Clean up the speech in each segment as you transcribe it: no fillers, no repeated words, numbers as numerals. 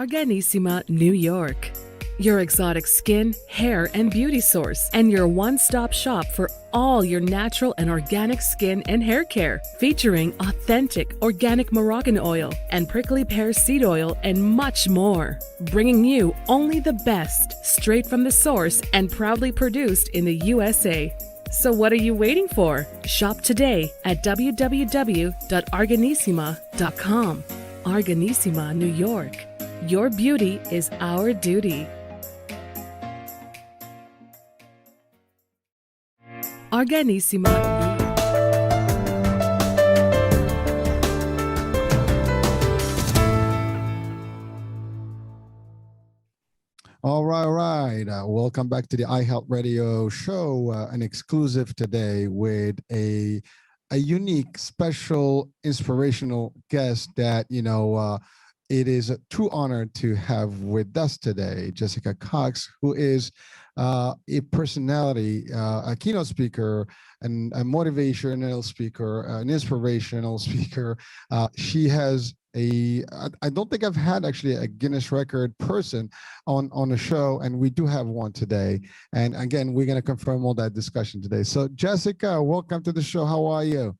Arganissima, New York. Your exotic skin, hair, and beauty source, and your one-stop shop for all your natural and organic skin and hair care, featuring authentic organic Moroccan oil and prickly pear seed oil and much more. Bringing you only the best, straight from the source and proudly produced in the USA. So what are you waiting for? Shop today at www.arganissima.com. Arganissima, New York. Your beauty is our duty. Arganissima. All right, all right. Welcome back to the iHealth Radio show, an exclusive today with a unique, special, inspirational guest that, it is a true honor to have with us today, Jessica Cox, who is a personality, a keynote speaker, and a motivational speaker, an inspirational speaker. She has I don't think I've had actually a Guinness record person on the show, and we do have one today. And again, we're going to confirm all that discussion today. So Jessica, welcome to the show. How are you?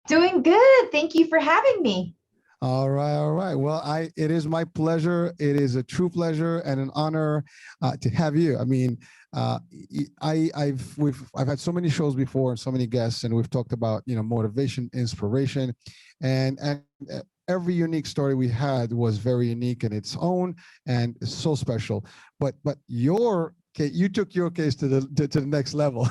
Doing good. Thank you for having me. All right, all right. Well, it is my pleasure. It is a true pleasure and an honor to have you. I mean, I've had so many shows before and so many guests, and we've talked about motivation, inspiration, and every unique story we had was very unique in its own and so special. But you took your case to the next level.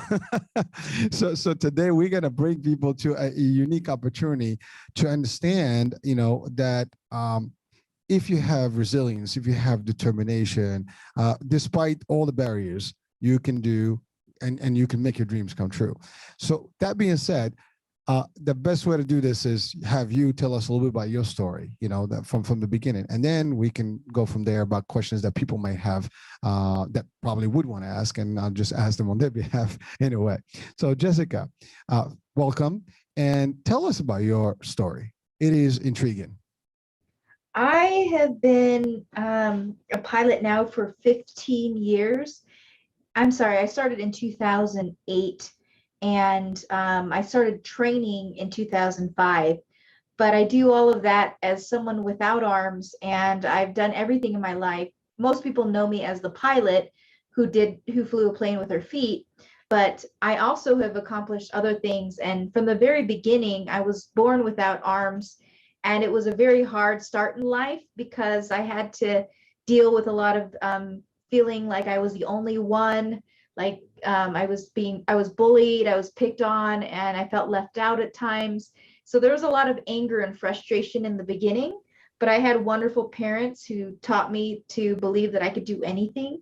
so today we're going to bring people to a unique opportunity to understand, that if you have resilience, if you have determination, despite all the barriers, you can do and you can make your dreams come true. So that being said, the best way to do this is have you tell us a little bit about your story, that from the beginning, and then we can go from there about questions that people might have that probably would want to ask, and I'll just ask them on their behalf anyway. So Jessica, welcome, and tell us about your story. It is intriguing. I have been a pilot now for 15 years. I'm sorry, I started in 2008. And I started training in 2005, but I do all of that as someone without arms, and I've done everything in my life. Most people know me as the pilot who flew a plane with her feet, but I also have accomplished other things. And from the very beginning, I was born without arms, and it was a very hard start in life because I had to deal with a lot of feeling like I was the only one. Like I was bullied, I was picked on, and I felt left out at times. So there was a lot of anger and frustration in the beginning, but I had wonderful parents who taught me to believe that I could do anything.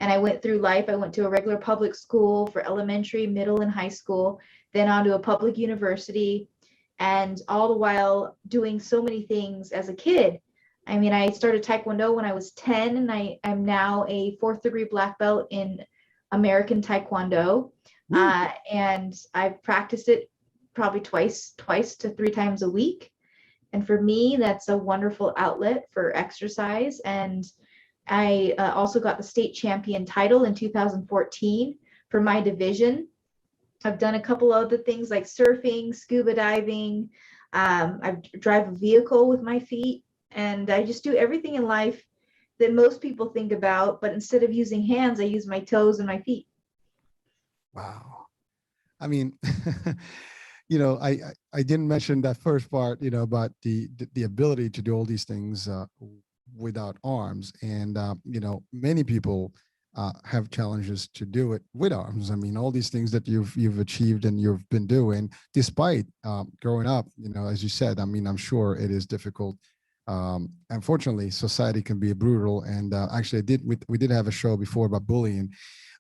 And I went through life. I went to a regular public school for elementary, middle, and high school, then on to a public university, and all the while doing so many things as a kid. I mean, I started Taekwondo when I was 10, and I'm now a 4th degree black belt in American Taekwondo, and I've practiced it probably twice to 3 times a week. And for me, that's a wonderful outlet for exercise. And I also got the state champion title in 2014 for my division. I've done a couple other things like surfing, scuba diving. I drive a vehicle with my feet, and I just do everything in life that most people think about, but instead of using hands, I use my toes and my feet. Wow. I mean, I didn't mention that first part, about the ability to do all these things without arms. And, many people have challenges to do it with arms. I mean, all these things that you've achieved and you've been doing, despite growing up, as you said, I mean, I'm sure it is difficult. Unfortunately, society can be brutal. And actually, we did have a show before about bullying,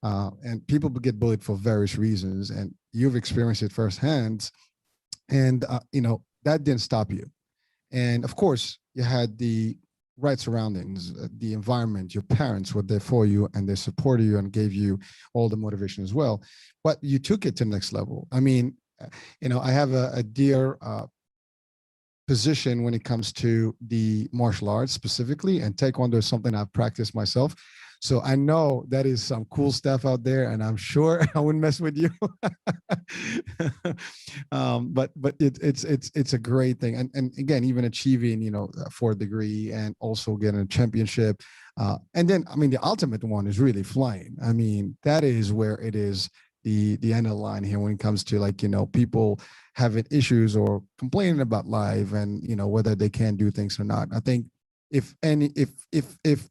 and people get bullied for various reasons. And you've experienced it firsthand, and that didn't stop you. And of course, you had the right surroundings, the environment. Your parents were there for you, and they supported you and gave you all the motivation as well. But you took it to the next level. I mean, I have a dear position when it comes to the martial arts specifically, and Taekwondo is something I've practiced myself. So I know that is some cool stuff out there, and I'm sure I wouldn't mess with you. But it's a great thing, and again, even achieving a fourth degree and also getting a championship, and then I mean the ultimate one is really flying. I mean that is where it is the end of the line here when it comes to like people having issues or complaining about life and whether they can do things or not. I think if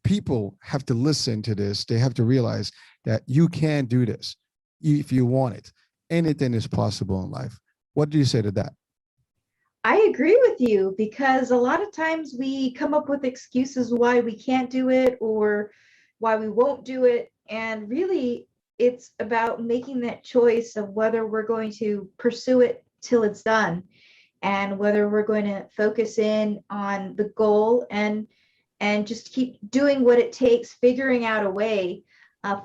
people have to listen to this, they have to realize that you can do this if you want it. Anything is possible in life. What do you say to that? I agree with you because a lot of times we come up with excuses why we can't do it or why we won't do it. And really, it's about making that choice of whether we're going to pursue it till it's done and whether we're going to focus in on the goal and just keep doing what it takes, figuring out a way,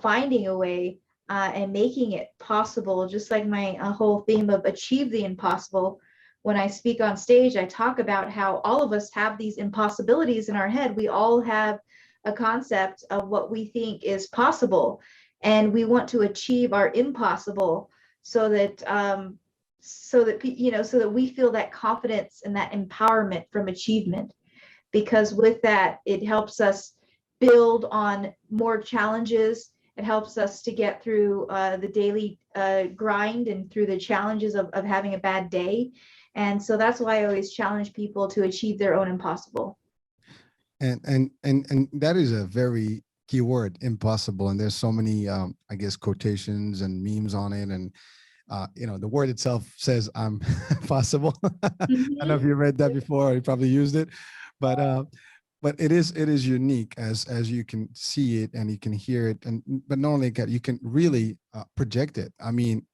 finding a way, and making it possible. Just like my whole theme of achieve the impossible. When I speak on stage, I talk about how all of us have these impossibilities in our head. We all have a concept of what we think is possible, and we want to achieve our impossible so that so that we feel that confidence and that empowerment from achievement, because with that it helps us build on more challenges. It helps us to get through the daily grind and through the challenges of having a bad day. And so that's why I always challenge people to achieve their own impossible. And that is a very key word, impossible. And there's so many I guess quotations and memes on it, and the word itself says I'm possible. I don't know if you read that before or you probably used it, but it is unique as you can see it and you can hear it, and but not only that, you can really project it. I mean,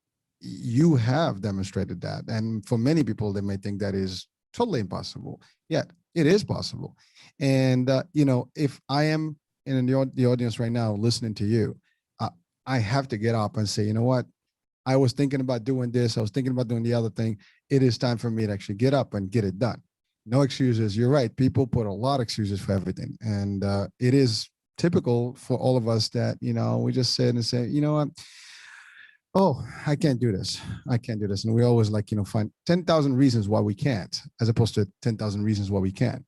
you have demonstrated that, and for many people they may think that is totally impossible, yet it is possible. And if I am in the audience right now listening to you, I have to get up and say, you know what, I was thinking about doing this, I was thinking about doing the other thing. It is time for me to actually get up and get it done. No excuses. You're right. People put a lot of excuses for everything. And it is typical for all of us that, we just sit and say, you know what? Oh, I can't do this. I can't do this. And we always find 10,000 reasons why we can't, as opposed to 10,000 reasons why we can.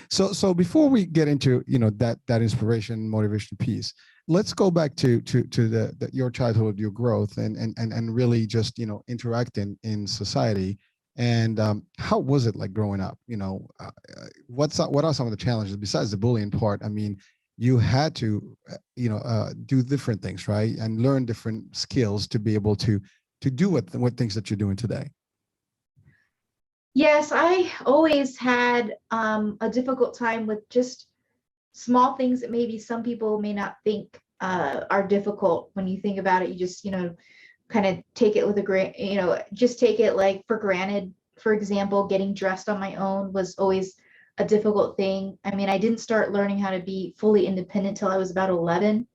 So before we get into, that inspiration, motivation piece, let's go back to your childhood, your growth, and really just, interacting in society. And how was it like growing up? What are some of the challenges besides the bullying part? I mean, you had to, do different things, right, and learn different skills to be able to do what things that you're doing today. Yes, I always had a difficult time with just small things that maybe some people may not think are difficult. When you think about it, you just, kind of take it with just take it like for granted. For example, getting dressed on my own was always a difficult thing. I mean, I didn't start learning how to be fully independent till I was about 11.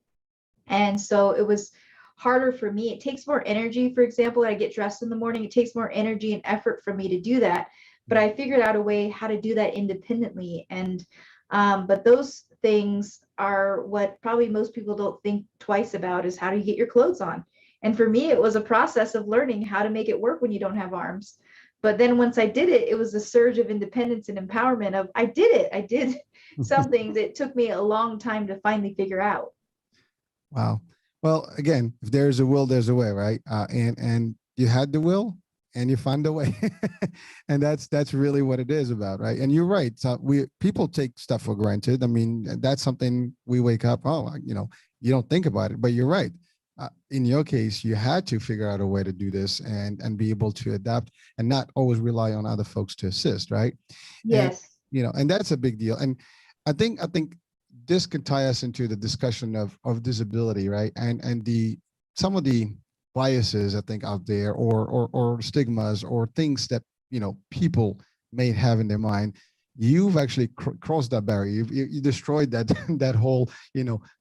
And so it was harder for me. It takes more energy. For example, I get dressed in the morning, it takes more energy and effort for me to do that. But I figured out a way how to do that independently. And but those things are what probably most people don't think twice about, is how do you get your clothes on? And for me, it was a process of learning how to make it work when you don't have arms. But then once I did it, it was a surge of independence and empowerment of I did it. I did something that took me a long time to finally figure out. Wow. Well, again, if there's a will, there's a way, right? And you had the will, and you find a way, and that's really what it is about, right? And you're right. So people take stuff for granted. I mean, that's something we wake up. Oh, you don't think about it, but you're right. In your case, you had to figure out a way to do this and be able to adapt and not always rely on other folks to assist, right? Yes. And that's a big deal. And I think this could tie us into the discussion of disability, right? And some of the biases I think out there, or stigmas, or things that people may have in their mind. you've actually crossed that barrier. You destroyed that that whole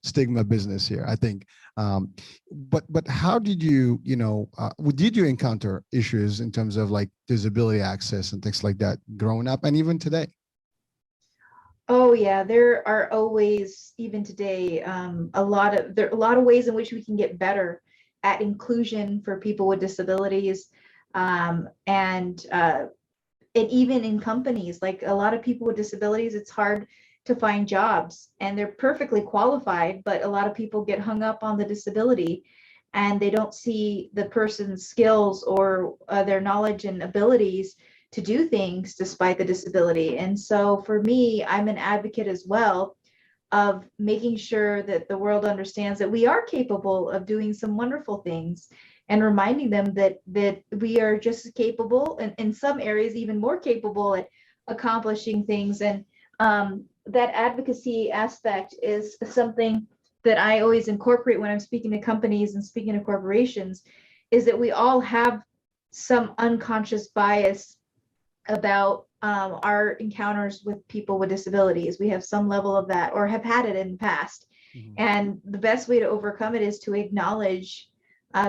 stigma business here, I think. But how did did you encounter issues in terms of like disability access and things like that growing up and even today? Oh yeah, there are always, even today, there are a lot of ways in which we can get better at inclusion for people with disabilities, and even in companies, like a lot of people with disabilities, it's hard to find jobs, and they're perfectly qualified, but a lot of people get hung up on the disability, and they don't see the person's skills or their knowledge and abilities to do things despite the disability. And so for me, I'm an advocate as well of making sure that the world understands that we are capable of doing some wonderful things, and reminding them that we are just as capable, and in some areas even more capable at accomplishing things. And that advocacy aspect is something that I always incorporate when I'm speaking to companies and speaking to corporations, is that we all have some unconscious bias about our encounters with people with disabilities. We have some level of that, or have had it in the past. Mhm. And the best way to overcome it is to acknowledge,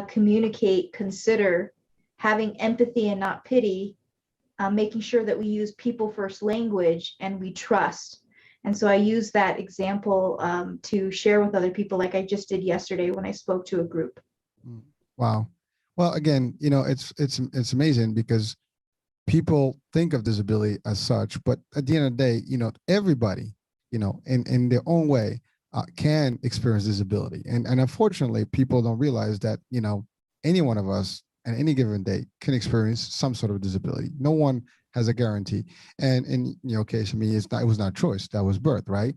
communicate, consider, having empathy and not pity, making sure that we use people first language and we trust. And so I use that example to share with other people, like I just did yesterday when I spoke to a group. Mm. Wow. Well, again, it's amazing because people think of disability as such, but at the end of the day, everybody, in their own way, can experience disability. And unfortunately, people don't realize that, any one of us at any given day can experience some sort of disability. No one has a guarantee. And in your case, I mean, it was not choice, that was birth, right?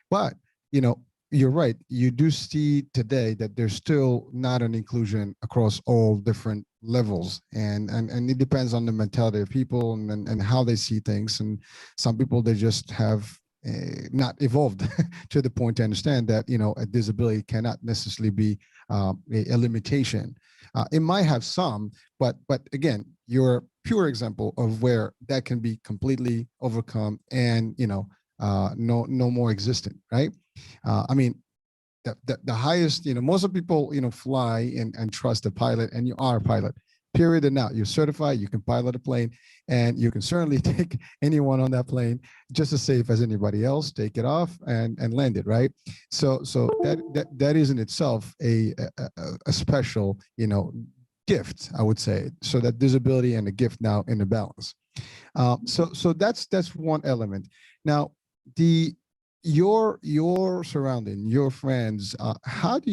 But, you know, you're right. You do see today that there's still not an inclusion across all different levels, and it depends on the mentality of people and how they see things. And some people, they just have not evolved to the point to understand that a disability cannot necessarily be a limitation. It might have some, but again, you're a pure example of where that can be completely overcome and no more existent, right? I mean, the highest, most of people, fly and trust the pilot, and you are a pilot, period. And now you're certified, you can pilot a plane, and you can certainly take anyone on that plane just as safe as anybody else, take it off and land it, right? So that is in itself a special, gift, I would say. So that disability and the gift now in the balance. So that's one element. Now, the your surrounding, your friends, how do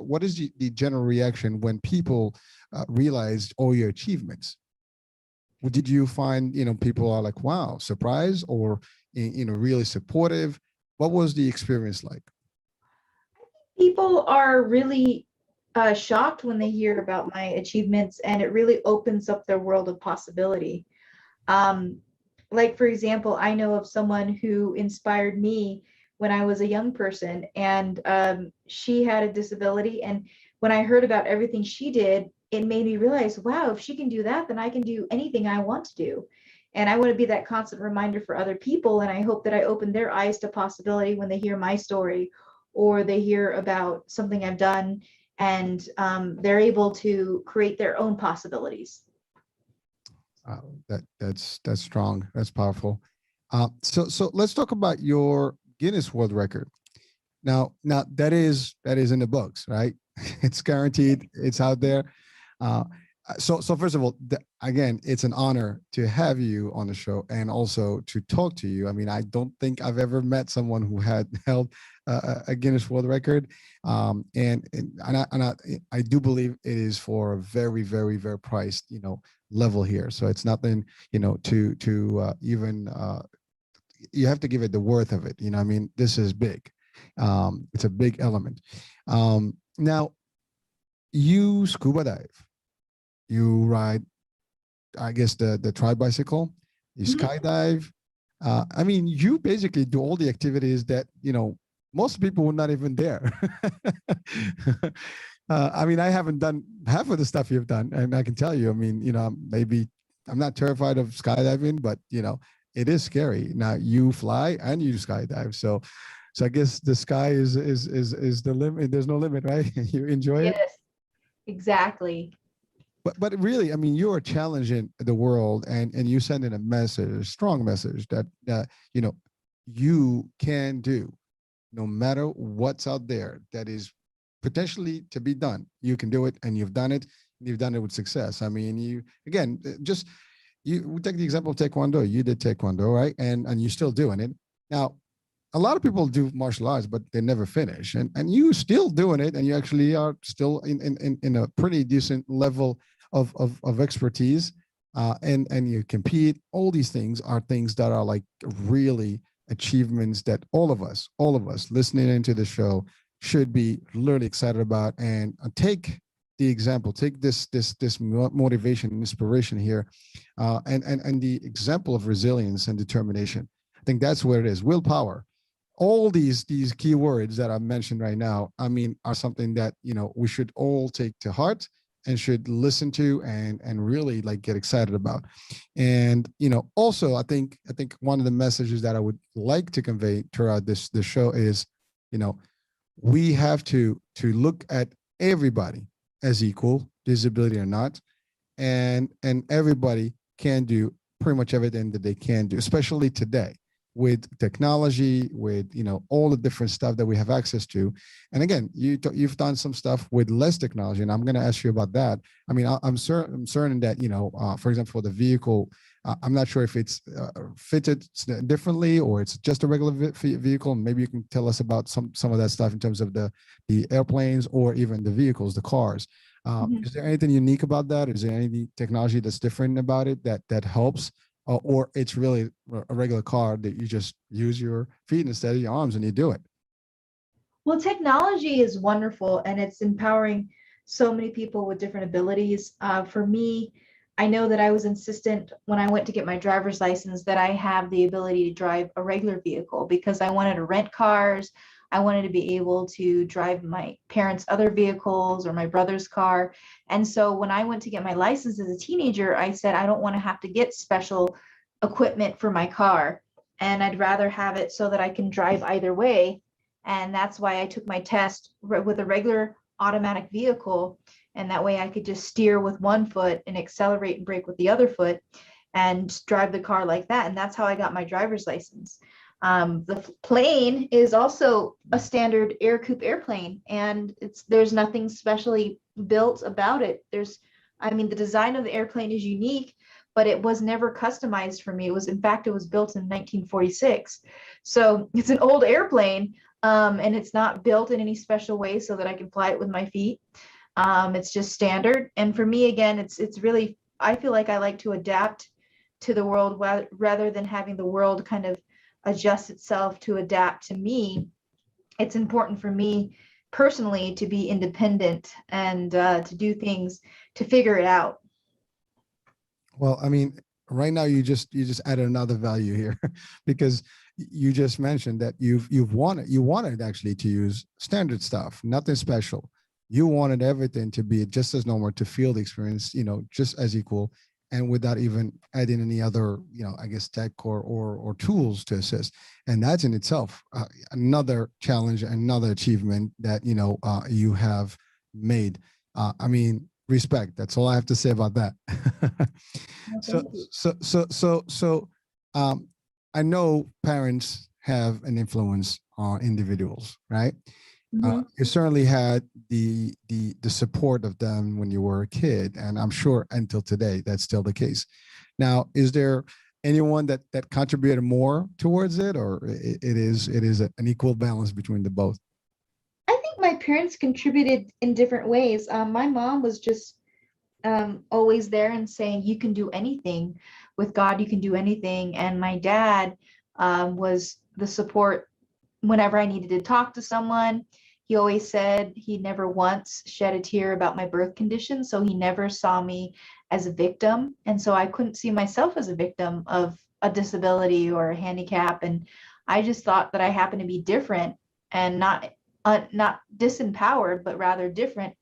what is the general reaction when people realize all your achievements? Did you find people are like, wow, surprised, or really supportive? What was the experience like? People are really shocked when they hear about my achievements, and it really opens up their world of possibility. Um, like, for example, I know of someone who inspired me when I was a young person, and she had a disability. And when I heard about everything she did, it made me realize, wow, if she can do that, then I can do anything I want to do. And I want to be that constant reminder for other people. And I hope that I open their eyes to possibility when they hear my story, or they hear about something I've done, and they're able to create their own possibilities. That's strong. That's powerful. So let's talk about your Guinness World Record. Now that is in the books, right? It's guaranteed. It's out there. Uh, so first of all, again, it's an honor to have you on the show and also to talk to you. I mean, I don't think I've ever met someone who had held a Guinness World Record, I do believe it is for a very, very, very priced, level here. So it's nothing, to even you have to give it the worth of it. I mean, this is big. It's a big element. Now, you scuba dive, you ride, I guess, the tri bicycle, you skydive. I mean, you basically do all the activities that most people were not even there. I mean, I haven't done half of the stuff you've done, and I can tell you, I mean, maybe I'm not terrified of skydiving, but it is scary. Now you fly and you skydive. So I guess the sky is the limit. There's no limit, right? You enjoy it. Yes, exactly. But really, I mean, you are challenging the world, and you sending a message, a strong message that you know you can do, no matter what's out there that is potentially to be done. You can do it, and you've done it. You've done it with success. I mean, you again, just you we take the example of taekwondo. You did taekwondo, right? And you're still doing it now. A lot of people do martial arts, but they never finish. And you still doing it, and you actually are still in a pretty decent level of expertise. And you compete. All these things are things that are like really achievements that all of us listening into the show should be really excited about. And take the example, take this motivation, inspiration here, and the example of resilience and determination. I think that's where it is. Willpower, all these key words that I mentioned right now, I mean, are something that we should all take to heart and should listen to and really like get excited about. And also, I think one of the messages that I would like to convey throughout this show is, you know, we have to look at everybody as equal, disability or not, and everybody can do pretty much everything that they can do, especially today with technology, with all the different stuff that we have access to. And again, you've done some stuff with less technology, and I'm going to ask you about that. I mean, I'm certain that for example, for the vehicle, I'm not sure if it's fitted differently or it's just a regular vehicle. Maybe you can tell us about some of that stuff in terms of the airplanes or even the vehicles, the cars. Is there anything unique about that? Is there any technology that's different about it that helps? Or it's really a regular car that you just use your feet instead of your arms and you do it? Well, technology is wonderful and it's empowering so many people with different abilities. For me, I know that I was insistent when I went to get my driver's license that I have the ability to drive a regular vehicle because I wanted to rent cars. I wanted to be able to drive my parents' other vehicles or my brother's car. And so when I went to get my license as a teenager, I said, I don't want to have to get special equipment for my car. And I'd rather have it so that I can drive either way. And that's why I took my test with a regular automatic vehicle. And that way I could just steer with one foot and accelerate and brake with the other foot and drive the car like that. And that's how I got my driver's license. The plane is also a standard air coupe airplane, and there's nothing specially built about it. The design of the airplane is unique, but it was never customized for me. In fact, it was built in 1946. So it's an old airplane, and it's not built in any special way so that I can fly it with my feet. It's just standard. And for me, again, it's really, I feel like I like to adapt to the world rather than having the world kind of adjust itself to adapt to me. It's important for me personally to be independent and to do things to figure it out. Well, I mean, right now you just added another value here because you just mentioned that you wanted actually to use standard stuff, nothing special. You wanted everything to be just as normal, to feel the experience, just as equal, and without even adding any other, I guess, tech or tools to assist. And that's in itself another challenge, another achievement that you have made. I mean, respect. That's all I have to say about that. So, I know parents have an influence on individuals, right? You certainly had the support of them when you were a kid, and I'm sure until today that's still the case. Now, is there anyone that contributed more towards it, or it is an equal balance between the both? I think my parents contributed in different ways. My mom was just always there and saying, you can do anything. With God, you can do anything. And my dad was the support whenever I needed to talk to someone. He always said he never once shed a tear about my birth condition. So he never saw me as a victim. And so I couldn't see myself as a victim of a disability or a handicap. And I just thought that I happened to be different and not disempowered, but rather different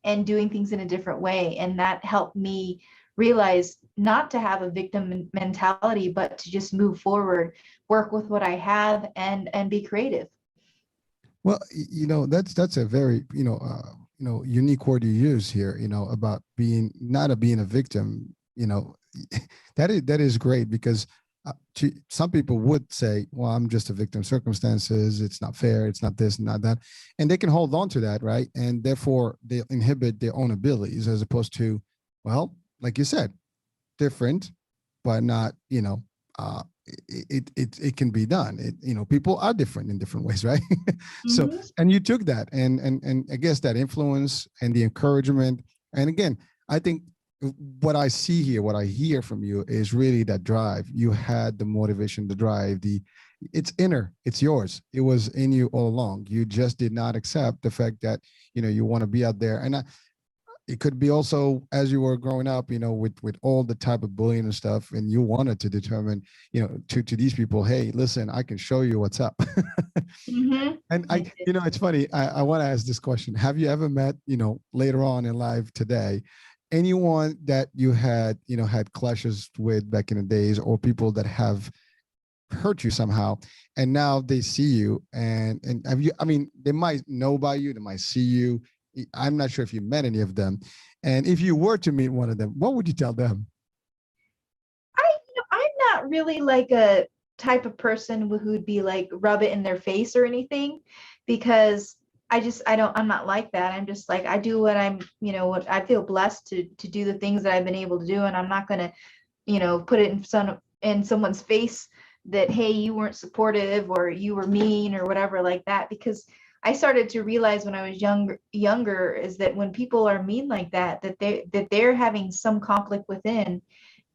and doing things in a different way. And that helped me realize not to have a victim mentality, but to just move forward, work with what I have, and be creative. Well, that's a very, unique word you use here, about being not a being a victim, that is great because some people would say, well, I'm just a victim of circumstances. It's not fair. It's not this, not that. And they can hold on to that, right? And therefore they inhibit their own abilities as opposed to, well, like you said, different, but not, it can be done. People are different in different ways, right? So, Mhm. and you took that and I guess that influence and the encouragement. And again, I think what I see here, what I hear from you is really that drive. You had the motivation, the drive, it's inner, it's yours. It was in you all along. You just did not accept the fact that, you want to be out there. And it could be also as you were growing up, with all the type of bullying and stuff, and you wanted to determine, to these people, hey, listen, I can show you what's up. Mhm. And I did. it's funny. I want to ask this question: have you ever met, later on in life today, anyone that you had, had clashes with back in the days, or people that have hurt you somehow, and now they see you, and have you? I mean, they might know about you, they might see you. I'm not sure if you met any of them, and if you were to meet one of them, what would you tell them? I'm not really like a type of person who'd be like rub it in their face or anything, because I'm not like that. I'm just like, I do what what I feel blessed to do the things that I've been able to do, and I'm not gonna, put it in someone's face that, hey, you weren't supportive or you were mean or whatever like that, because I started to realize when I was younger is that when people are mean like that, that they're having some conflict within,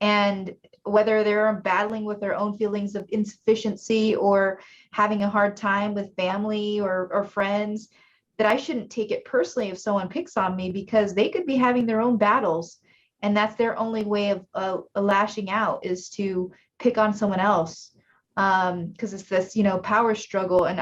and whether they're battling with their own feelings of insufficiency or having a hard time with family or friends, that I shouldn't take it personally if someone picks on me, because they could be having their own battles, and that's their only way of lashing out, is to pick on someone else, because it's this power struggle. And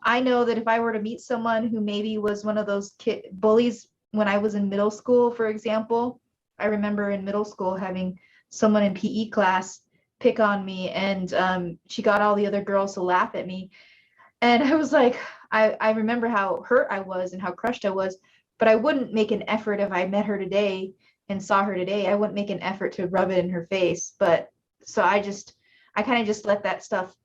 I know that if I were to meet someone who maybe was one of those kid bullies when I was in middle school, for example. I remember in middle school having someone in PE class pick on me, and she got all the other girls to laugh at me. And I was like, I remember how hurt I was and how crushed I was, but I wouldn't make an effort if I met her today and saw her today. I wouldn't make an effort to rub it in her face. But so I kind of just let that stuff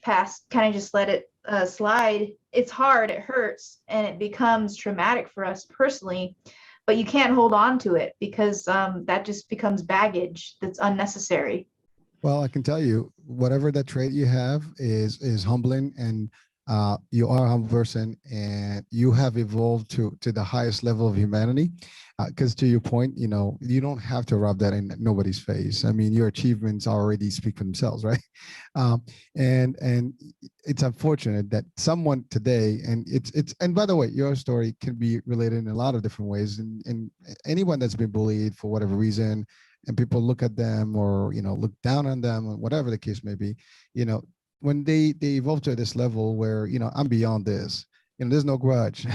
pass, kind of just let it slide. It's hard, it hurts, and it becomes traumatic for us personally, but you can't hold on to it, because that just becomes baggage that's unnecessary. Well, I can tell you, whatever that trait you have is humbling, and you are a humble person, and you have evolved to the highest level of humanity. Because to your point, you don't have to rub that in nobody's face. I mean, your achievements already speak for themselves, right? Um, and it's unfortunate that someone today, and and by the way, your story can be related in a lot of different ways, and anyone that's been bullied for whatever reason, and people look at them, or look down on them, or whatever the case may be, you know when they evolve to this level where, I'm beyond this, there's no grudge.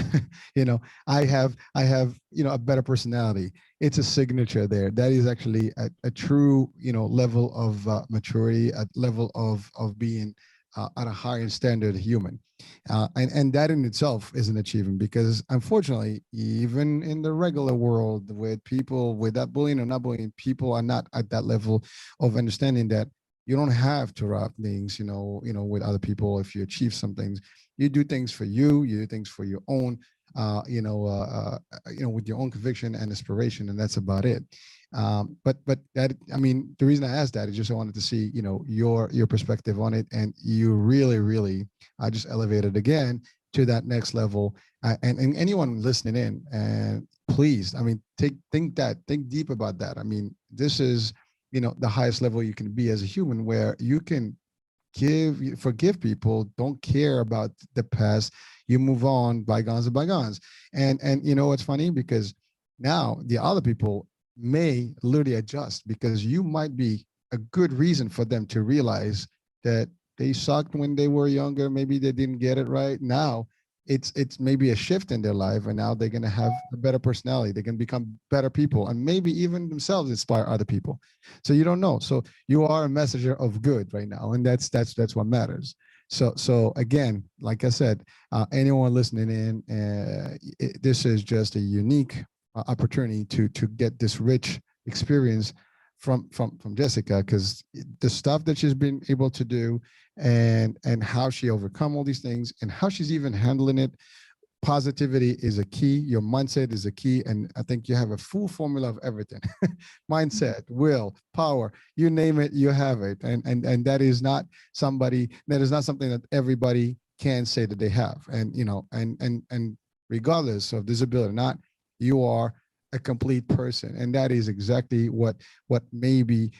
I have a better personality. It's a signature there. That is actually a true, level of maturity, a level of being at a higher standard human. And that in itself is an achievement, because unfortunately, even in the regular world, with people, with that bullying or not bullying, people are not at that level of understanding that you don't have to rub things, with other people. If you achieve some things, you do things for you, you do things for your own, with your own conviction and inspiration, and that's about it. But that, I mean, the reason I asked that is just I wanted to see, your perspective on it, and you really, really, I just elevated again to that next level. And anyone listening in, and please, I mean, think deep about that. I mean, this is, the highest level you can be as a human, where you can forgive people, don't care about the past, you move on, bygones are bygones. And what's funny, because now the other people may literally adjust, because you might be a good reason for them to realize that they sucked when they were younger, maybe they didn't get it right now. it's maybe a shift in their life, and now they're going to have a better personality. They can become better people, and maybe even themselves inspire other people. So you don't know. So you are a messenger of good right now, and that's what matters. So again, like I said, anyone listening in, this is just a unique opportunity to get this rich experience from Jessica, because the stuff that she's been able to do, and how she overcome all these things, and how she's even handling it. Positivity is a key. Your mindset is a key, and I think you have a full formula of everything. Mindset, will, power, you name it, you have it. And that is not something that everybody can say that they have. And and regardless of disability or not, you are a complete person, and that is exactly what maybe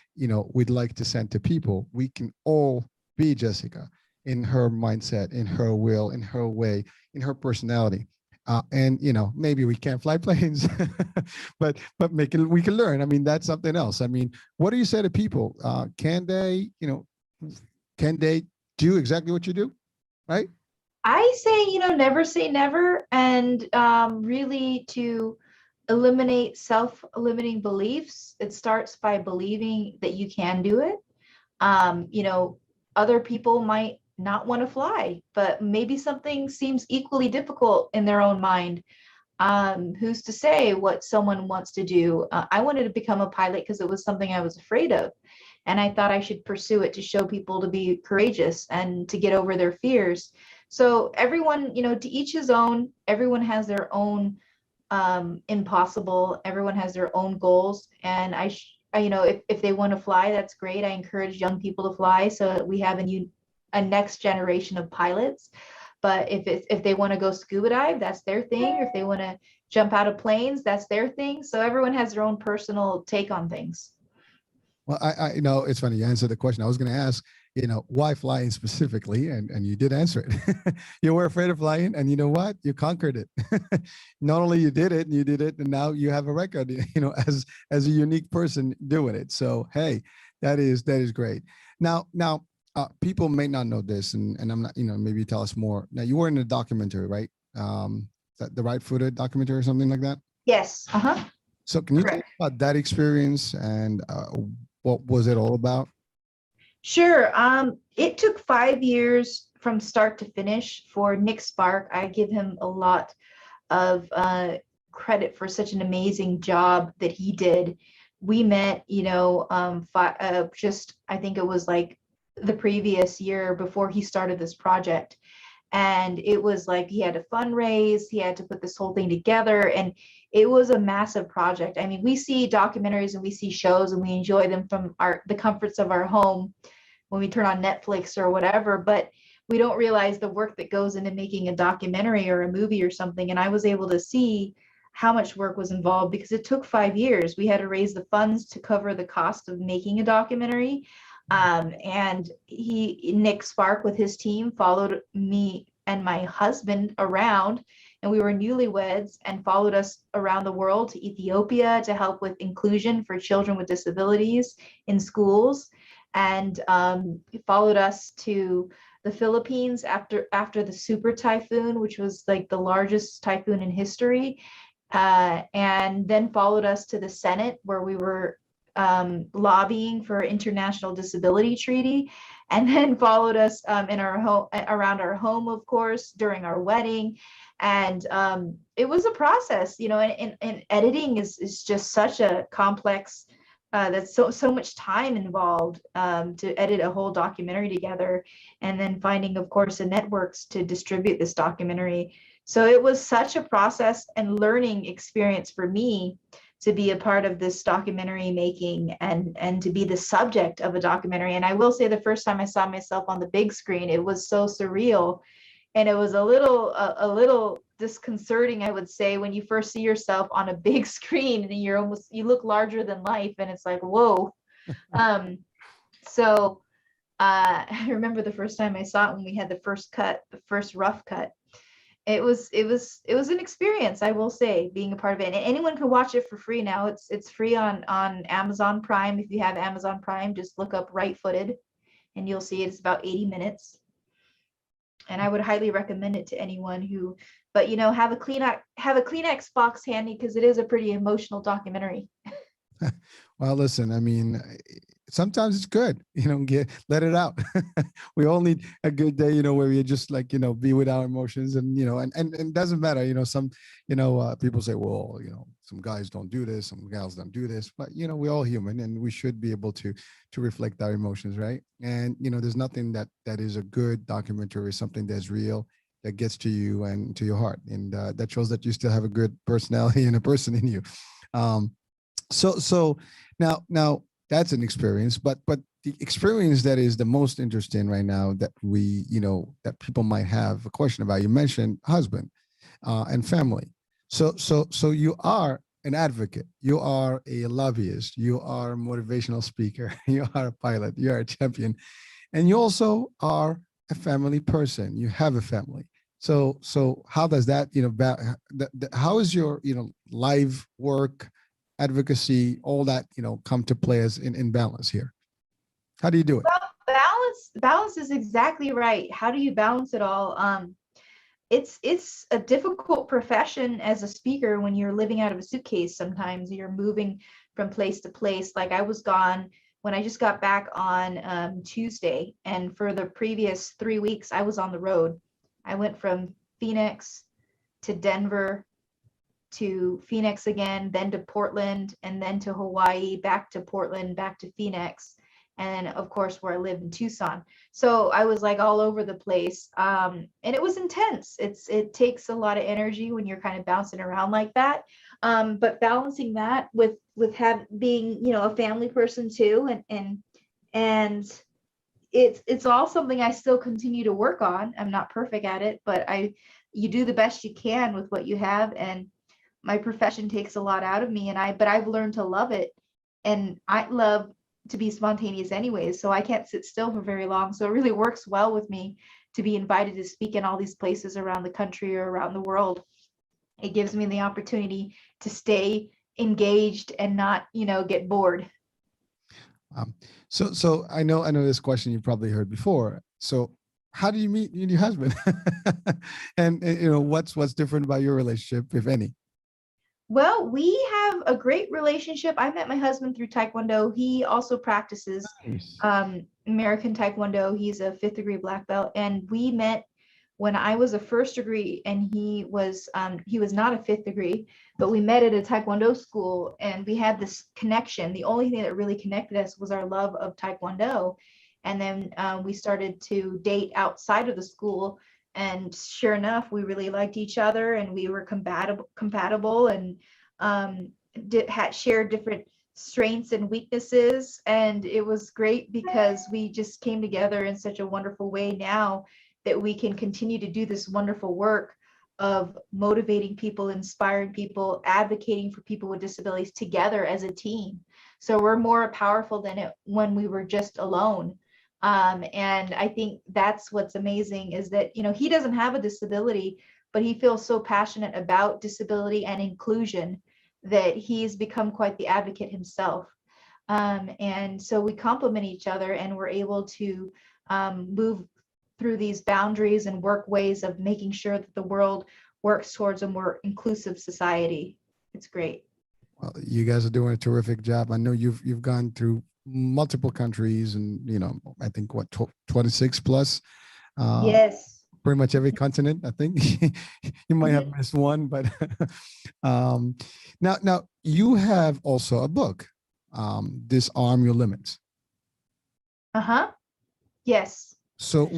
we'd like to send to people. We can all be Jessica in her mindset, in her will, in her way, in her personality. And maybe we can't fly planes, but we can learn. I mean, that's something else. I mean, what do you say to people? Can they do exactly what you do? Right? I say, never say never, and really to eliminate self-limiting beliefs. It starts by believing that you can do it. Other people might not want to fly, but maybe something seems equally difficult in their own mind. Who's to say what someone wants to do? I wanted to become a pilot because it was something I was afraid of. And I thought I should pursue it to show people to be courageous and to get over their fears. So everyone, to each his own, everyone has their own impossible, everyone has their own goals. And if they want to fly, that's great. I encourage young people to fly so that we have a next generation of pilots. But if they want to go scuba dive, that's their thing. Or if they want to jump out of planes, that's their thing. So everyone has their own personal take on things. Well, I it's funny you answered the question. I was going to ask, why flying specifically, and you did answer it. You were afraid of flying, and you know what? You conquered it. Not only you did it, and now you have a record. As a unique person doing it. So hey, that is great. Now, people may not know this, and I'm not. Maybe tell us more. Now, you were in a documentary, right? Is that the Right Footed documentary or something like that? Yes. Uh-huh. So can you tell us Correct. about that experience, and what was it all about? Sure. It took 5 years from start to finish for Nick Spark. I give him a lot of credit for such an amazing job that he did. We met, just I think it was like the previous year before he started this project. And it was like he had to fundraise, he had to put this whole thing together, and it was a massive project. I mean, we see documentaries and we see shows and we enjoy them from the comforts of our home when we turn on Netflix or whatever, but we don't realize the work that goes into making a documentary or a movie or something. And I was able to see how much work was involved because it took 5 years. We had to raise the funds to cover the cost of making a documentary. And Nick Spark with his team followed me and my husband around, and we were newlyweds, and followed us around the world to Ethiopia to help with inclusion for children with disabilities in schools, and followed us to the Philippines after the super typhoon, which was like the largest typhoon in history, and then followed us to the Senate where we were lobbying for international disability treaty, and then followed us in our home, around our home, of course, during our wedding. And it was a process, and editing is just such a complex, that's so much time involved to edit a whole documentary together, and then finding, of course, the networks to distribute this documentary. So it was such a process and learning experience for me to be a part of this documentary making, and to be the subject of a documentary. And I will say, the first time I saw myself on the big screen, it was so surreal, and it was a little disconcerting, I would say, when you first see yourself on a big screen and you look larger than life, and it's like, whoa. Um, so I remember the first time I saw it when we had the first rough cut. It was an experience, I will say, being a part of it. And anyone can watch it for free now. It's free on Amazon Prime. If you have Amazon Prime, just look up Right Footed and you'll see it. It's about 80 minutes. And I would highly recommend it to anyone who, but have a Kleenex box handy because it is a pretty emotional documentary. Well, listen, I mean, sometimes it's good, let it out. We all need a good day, where we just like, be with our emotions and, and it doesn't matter, people say, well, some guys don't do this, some gals don't do this, but, we're all human and we should be able to reflect our emotions, right? And, there's nothing that is a good documentary, something that's real, that gets to you and to your heart. And that shows that you still have a good personality and a person in you. Um, so now that's an experience, but the experience that is the most interesting right now that we that people might have a question about, you mentioned husband and family. So you are an advocate, you are a lobbyist, you are a motivational speaker, you are a pilot, you are a champion, and you also are a family person, you have a family. So how does that how is your live work, advocacy, all that come to play as in balance here? How do you do it? Well, balance is exactly right. How do you balance it all? It's a difficult profession as a speaker when you're living out of a suitcase. Sometimes you're moving from place to place. Like I was gone when I just got back on Tuesday, and for the previous 3 weeks I was on the road. I went from Phoenix to Denver to Phoenix again, then to Portland, and then to Hawaii, back to Portland, back to Phoenix, and of course where I live in Tucson. So I was like all over the place, and it was intense. It takes a lot of energy when you're kind of bouncing around like that. But balancing that with being a family person too, and it's all something I still continue to work on. I'm not perfect at it, but you do the best you can with what you have, and my profession takes a lot out of me, but I've learned to love it, and I love to be spontaneous anyways, so I can't sit still for very long. So it really works well with me to be invited to speak in all these places around the country or around the world. It gives me the opportunity to stay engaged and not get bored. um, so I know this question you've probably heard before. So how do you meet your husband? And what's different about your relationship, if any? Well, we have a great relationship. I met my husband through Taekwondo. He also practices Nice. American Taekwondo. He's a fifth degree black belt, and we met when I was a first degree, and he was not a fifth degree, but we met at a Taekwondo school, and we had this connection. The only thing that really connected us was our love of Taekwondo, and then we started to date outside of the school, and sure enough we really liked each other and we were compatible, and had shared different strengths and weaknesses, and it was great because we just came together in such a wonderful way now that we can continue to do this wonderful work of motivating people, inspiring people, advocating for people with disabilities together as a team. So we're more powerful than when we were just alone. And I think that's what's amazing is that, he doesn't have a disability, but he feels so passionate about disability and inclusion that he's become quite the advocate himself. And so we complement each other, and we're able to move through these boundaries and work ways of making sure that the world works towards a more inclusive society. It's great. Well, you guys are doing a terrific job. I know you've gone through multiple countries, and I think what 26 plus, uh, Yes. pretty much every continent. I think you might have Mhm. missed one, but um, now you have also a book, Disarm Your Limits. Uh-huh. Yes. So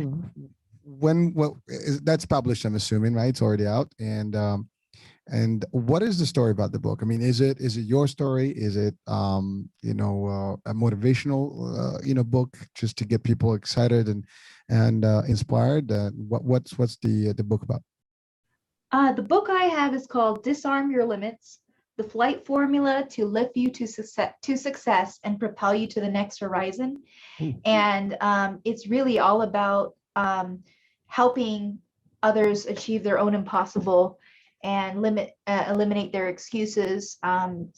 that's published, I'm assuming, right? It's already out, and what is the story about the book? I mean, is it your story? Is it a motivational book just to get people excited and inspired? What's the book about? The book I have is called Disarm Your Limits: The Flight Formula to Lift You to Success and Propel You to the Next Horizon. Ooh. And it's really all about helping others achieve their own impossible and eliminate their excuses. And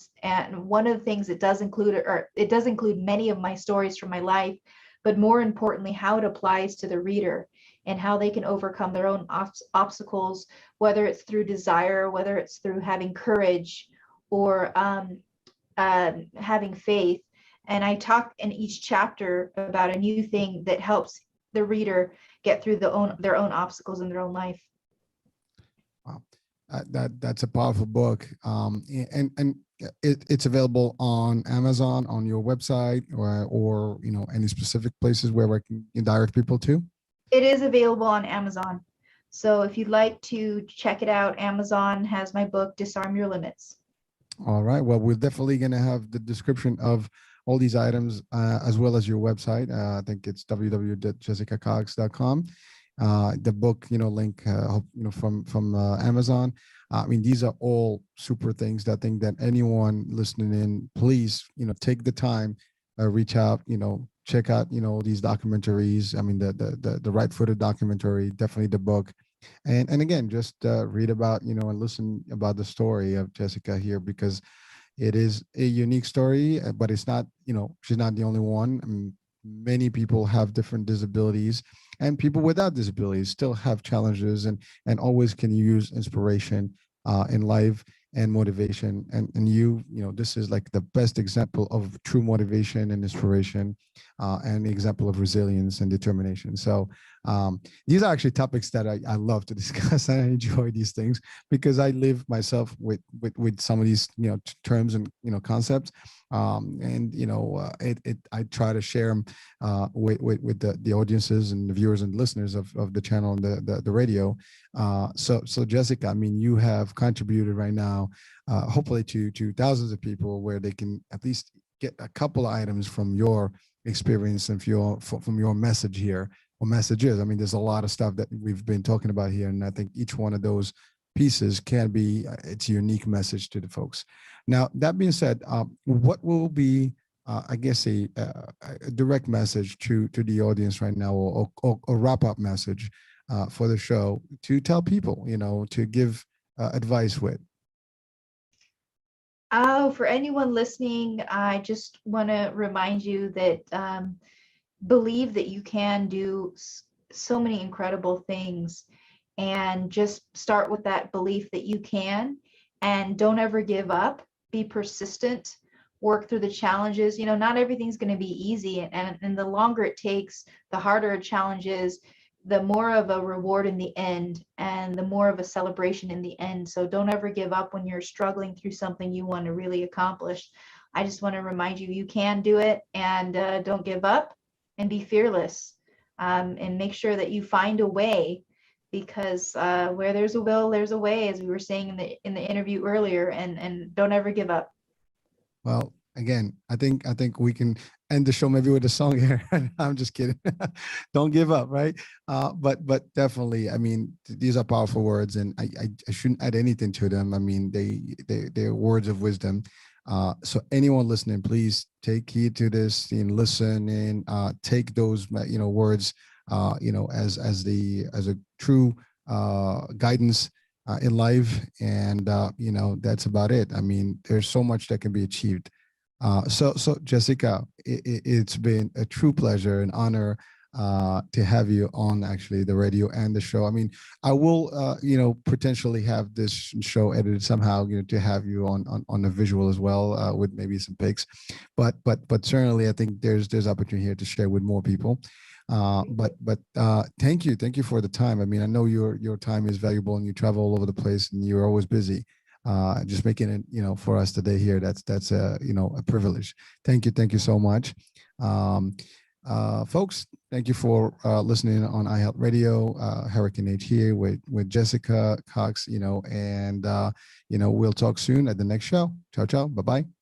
one of the things it does include, or it does include many of my stories from my life, but more importantly, how it applies to the reader and how they can overcome their own obstacles, whether it's through desire, whether it's through having courage, or having faith. And I talk in each chapter about a new thing that helps the reader get through their own obstacles in their own life. Wow, that's a powerful book, and it's available on Amazon, on your website, or any specific places where I can direct people to. It is available on Amazon. So if you'd like to check it out, Amazon has my book, Disarm Your Limits. All right. Well, we're definitely going to have the description of all these items as well as your website. I think it's www.jessicacox.com. The book, link, from Amazon. I mean, these are all super things that I think that anyone listening in, please, take the time, reach out, check out, these documentaries. I mean, the right-footed documentary, definitely the book. And again, just read about, and listen about the story of Jessica here, because it is a unique story, but it's not, she's not the only one. I mean, many people have different disabilities, and people without disabilities still have challenges, and always can use inspiration in life and motivation. And this is like the best example of true motivation and inspiration, and the example of resilience and determination. So these are actually topics that I love to discuss, and I enjoy these things because I live myself with some of these terms and concepts, and I try to share them with the audiences and the viewers and listeners of the channel and the radio. So Jessica, I mean, you have contributed right now, hopefully to thousands of people, where they can at least get a couple of items from your experience and from your message here, or messages. I mean, there's a lot of stuff that we've been talking about here, and I think each one of those pieces can be its unique message to the folks. Now, that being said, what will be, I guess, a direct message to the audience right now, or wrap up message for the show to tell people, to give advice with? Oh, for anyone listening, I just want to remind you that believe that you can do so many incredible things, and just start with that belief that you can, and don't ever give up. Be persistent, work through the challenges. Not everything's going to be easy, and the longer it takes, the harder a challenge is, the more of a reward in the end, and the more of a celebration in the end. So don't ever give up when you're struggling through something you want to really accomplish. I just want to remind you, you can do it, and don't give up, and be fearless, and make sure that you find a way, because where there's a will, there's a way, as we were saying in the interview earlier, and don't ever give up. Well, again, I think we can end the show maybe with a song here. I'm just kidding. Don't give up, right? But definitely, I mean, these are powerful words, and I shouldn't add anything to them. I mean, they're words of wisdom. So anyone listening, please take heed to this and listen, and take those words as a true guidance in life. And that's about it. I mean, there's so much that can be achieved. So Jessica, it's been a true pleasure and honor to have you on actually the radio and the show. I mean, I will potentially have this show edited somehow, to have you on the visual as well, with maybe some pics, but certainly I think there's opportunity here to share with more people. But thank you for the time. I mean, I know your time is valuable, and you travel all over the place, and you're always busy. Just making it, for us today here, that's a privilege. Thank you so much. Folks, thank you for listening on iHealth Radio. Hurricane H here with Jessica Cox, and we'll talk soon at the next show. Ciao, ciao. Bye-bye.